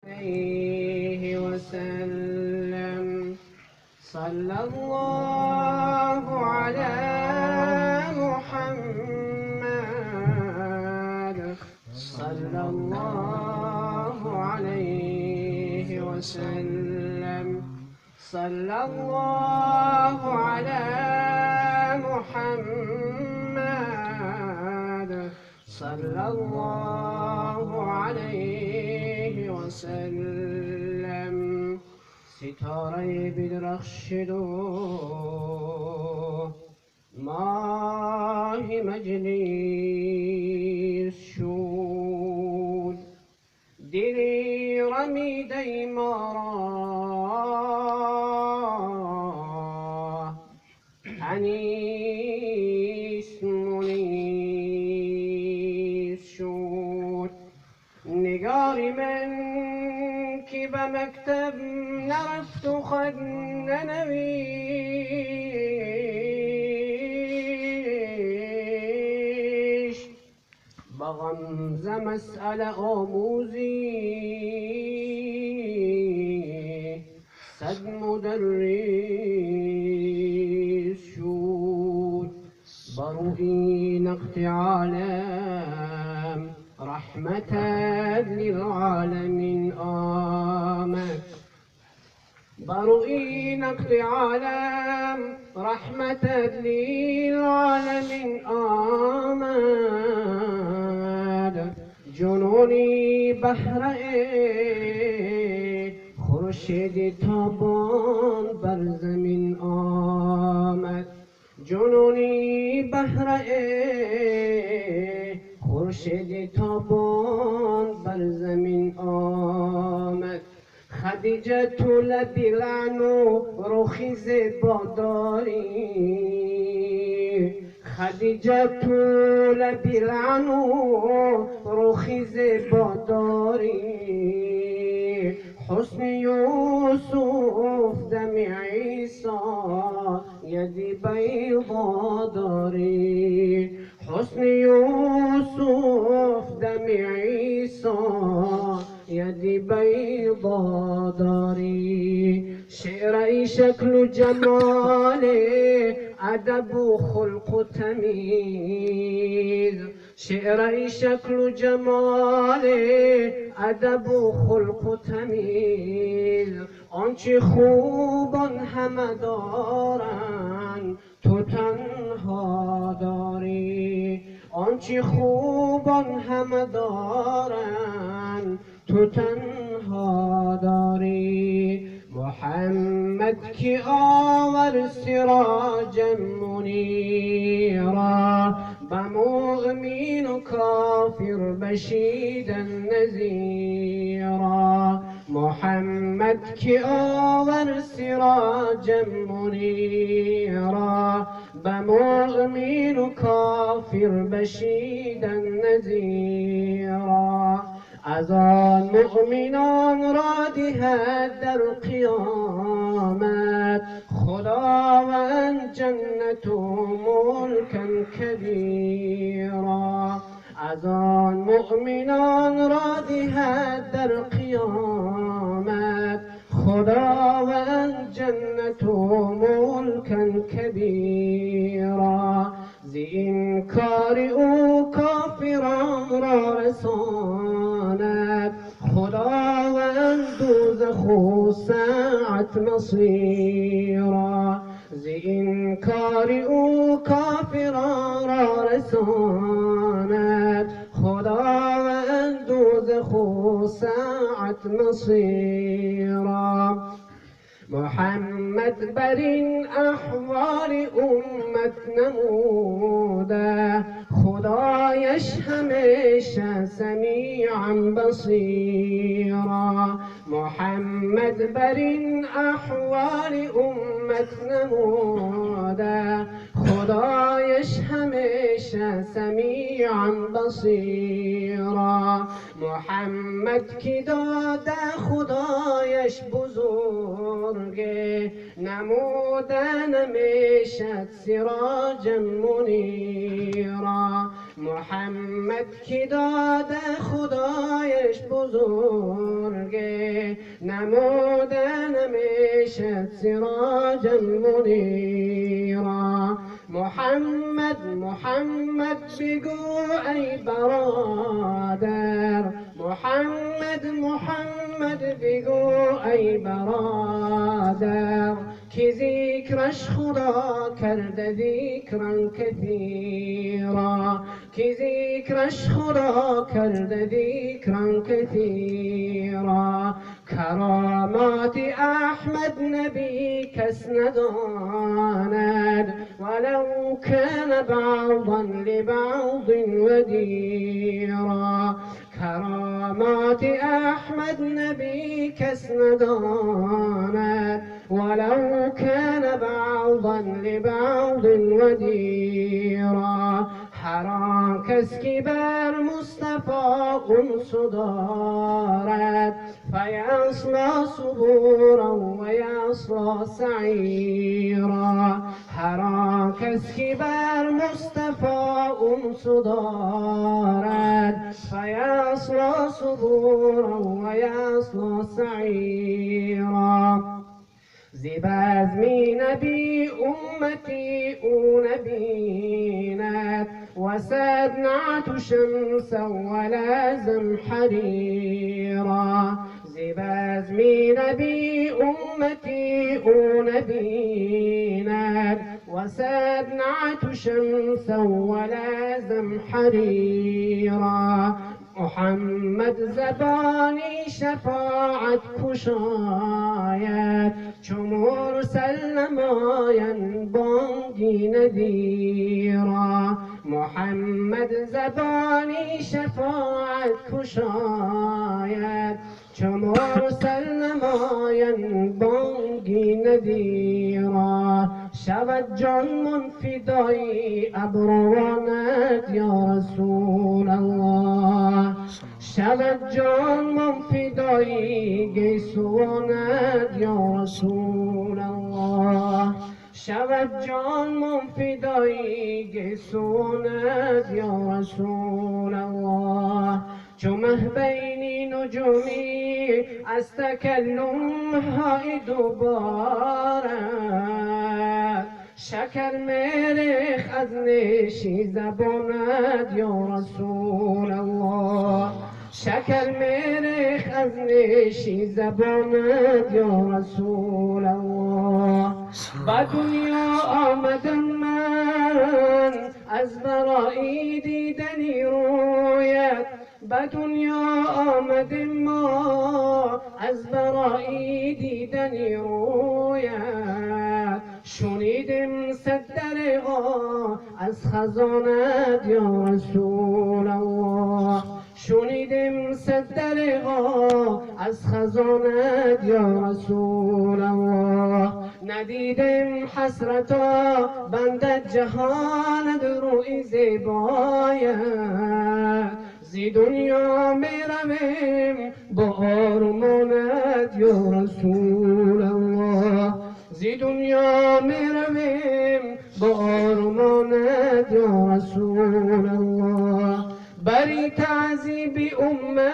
عليه وسلم. صلى الله على محمد صلى الله عليه وسلم. صلى الله على محمد صلى الله عليه وسلم. ستاره بدرخشیدو ماه مجلس شد، دلی رمیده ما را انیس منیس شد. نگاری من که به مکتب نرفت و خود ننوشت، با غمزه مسئله آموزی صد مدرس شد. بروی نقط عالم رحمة للعالمين آمد. بروی نقط عالم رحمة للعالمين آمد. جنونی بهره خورشید تابان بر زمین آمد. جنونی بهره خورشید تابان بر زمین آمد. خدیجه تو لبی لعن و رخی زیبا داری. خدیجه تو لبی لعن و رخی زیبا داری. حسن یوسف دم عیسی یدی بیضا داری. حسن یوسف دم عیسی یدی بیضا داری. شعر شکل و جمال ادب و خلق و تمیز. شعر شکل و جمال ادب و خلق و تمیز. آنچه خوبان همه دارن تو تنها داری. آنچه خوبان همه دارن تو تنها داری. محمد که آور سراج منیرا به مؤمن و کافر بشیدن نذیرا. محمد که آور سراج منیرا به مؤمن و کافر بشیدن نذیرا. از آن مؤمنان را دهد در قیامت خداوند جنت و ملکا کبیرا. از آن مؤمنان را دهد در قیامت خداوند جنت و ملکا کبیرا. زی انکار او کافران را رساند خداوند دوزخ و ساعت مصیرا. زی انکار او کافران را رساند خداوند دوزخ و ساعت مصیرا. محمد بر این احوال امت نموده خدایش همیشه سمیعا بصیرا. محمد بر این احوال امت نموده خدایش همیشه سمیعا بصیرا. محمد که داده خدایش بزرگه نموده نمیشد سراج منیرا. محمد که داده خدایش بزرگه نمودن مشت سراجا منيرا. محمد محمد بگو ای برادر، محمد محمد بگو ای برادر، که ذکرش خدا کرده ذکرا کثیرا، که ذکرش خدا کرده ذکرا کثیرا. کرامات احمد نبی کس نداند، ولو كان بعضا لبعض وديرا. کرامات احمد نبی کس نداند، ولو كان بعضا لبعض وديرا. هر آن کس که بر مصطفی انس دارد، فیصلی صبورا و یصلی سعیرا. هر آن کس که بر مصطفی انس دارد، فیصلی صبورا و یصلی سعیرا. ز بزم نبی امتی او نبیند، و صد نعت شمسا ولازم حریرا. ز بزم نبی امتی او نبیند، و صد نعت شمسا ولازم حریرا. محمد زبانی شفاعت کشاید، چو مرسل نماین بانگی نذیرا. محمد زبانی شفاعت کشاید، چو مرسل نماین بانگی نذیرا. شود جان من فدای ابروانت یا رسول الله، شود جان من فدای گیسوانت یا رسول الله، شود جان من فدای گیسوانت یا رسول الله. چو مه بین نجومی از تکلم های دوباره، شکر میریخ از نیشی زبانت یا رسول الله، شکر میریخ از نیشی زبانت یا رسول الله. به دنیا آمدم من از برای دیدنی رویت، به دنیا آمدیم ما از برای دیدنی رویت. شنیدیم صد دریغا از خزانت یا رسول الله، شنیدیم صد دریغا از خزانت یا رسول الله. ندیدیم حسرتا بندت جهان روی زیبایت، زی دنیا می رویم با آرمانت یا رسول الله، زی دنیا می رویم با آرمانت یا رسول الله. بری تعذیب امت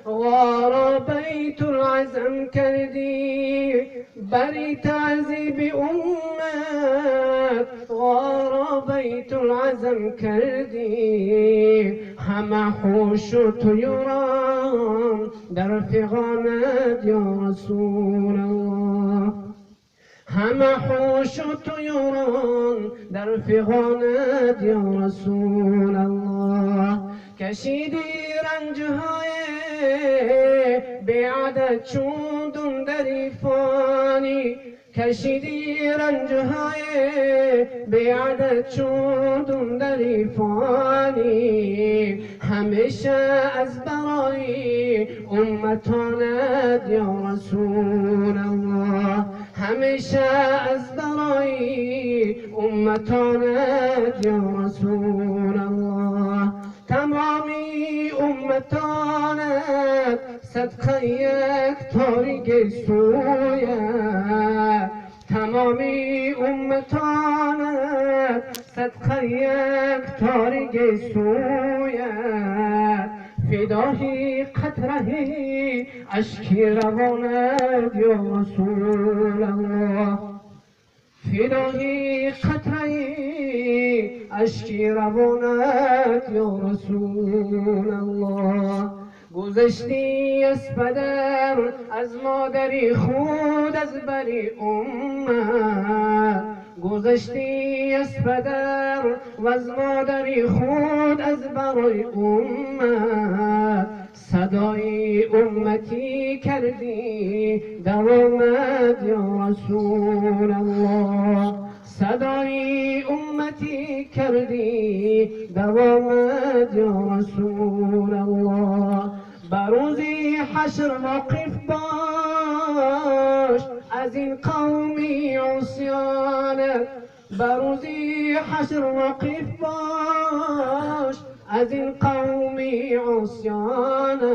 غار بیت العزم کردی، بری تعذیب امت غار بیت العزم کردی. همه خوش و طیران در فغانت یا رسول الله، همه خوش و طیران در فغانت یا رسول الله. کشیدی رنجهای بیعدد چون دری فانی، کشیدی رنجهای بیعدد چون دری فانی. همیشه از برای امتانت یا رسول الله، همیشه از برای امتانت یا رسول الله. تمامی امتانت صدقه یک تاریک سویت، تمامی امتانت صدقه یک تاریک سویت. فدای قطره اشکی روانت یا رسول الله، فدای قطره اشکی روانت یا رسول الله. گذشتی از پدر از مادری خود از بری امت، گذشتی از پدر و از مادری خود از برای امت، صدای امتی کردی دوامت یا رسول الله، صدای امتی کردی دوامت یا رسول الله. بروزی حشر واقف باش از این قومی عصیانت، بروزی حشر واقف باش از این قومی عصیانت،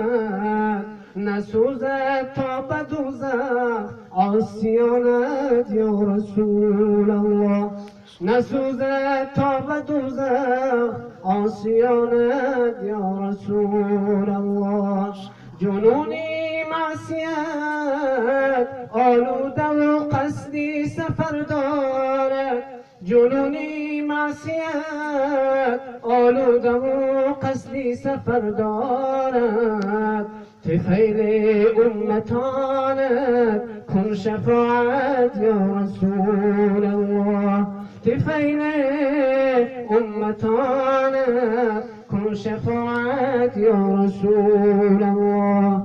نسوزد تا به دوزخ عصیانت یا رسول الله، نسوزد تا به دوزخ عصیانت یا رسول الله. جنونی معصیت آلوده و قصدی سفر دارد، جنونی معصیت آلوده و قصدی سفر دارد، طفیل امتانت کن شفاعت یا رسول الله، طفیل امتانت کن شفاعت یا رسول الله.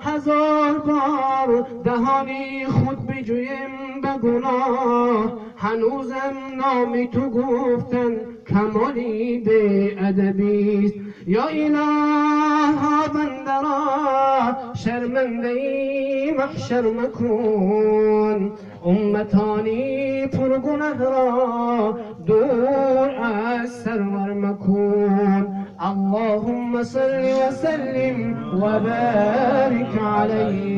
هزار بار دهانی خود بجویم به گناه، هنوزم نام تو گفتن کمالی به ادبیست. یا اله بنده را شرمنده محشر مکن، امتانی پرگنه را دور از سرور مکن. اللهم صل وسلم وبارك عليه.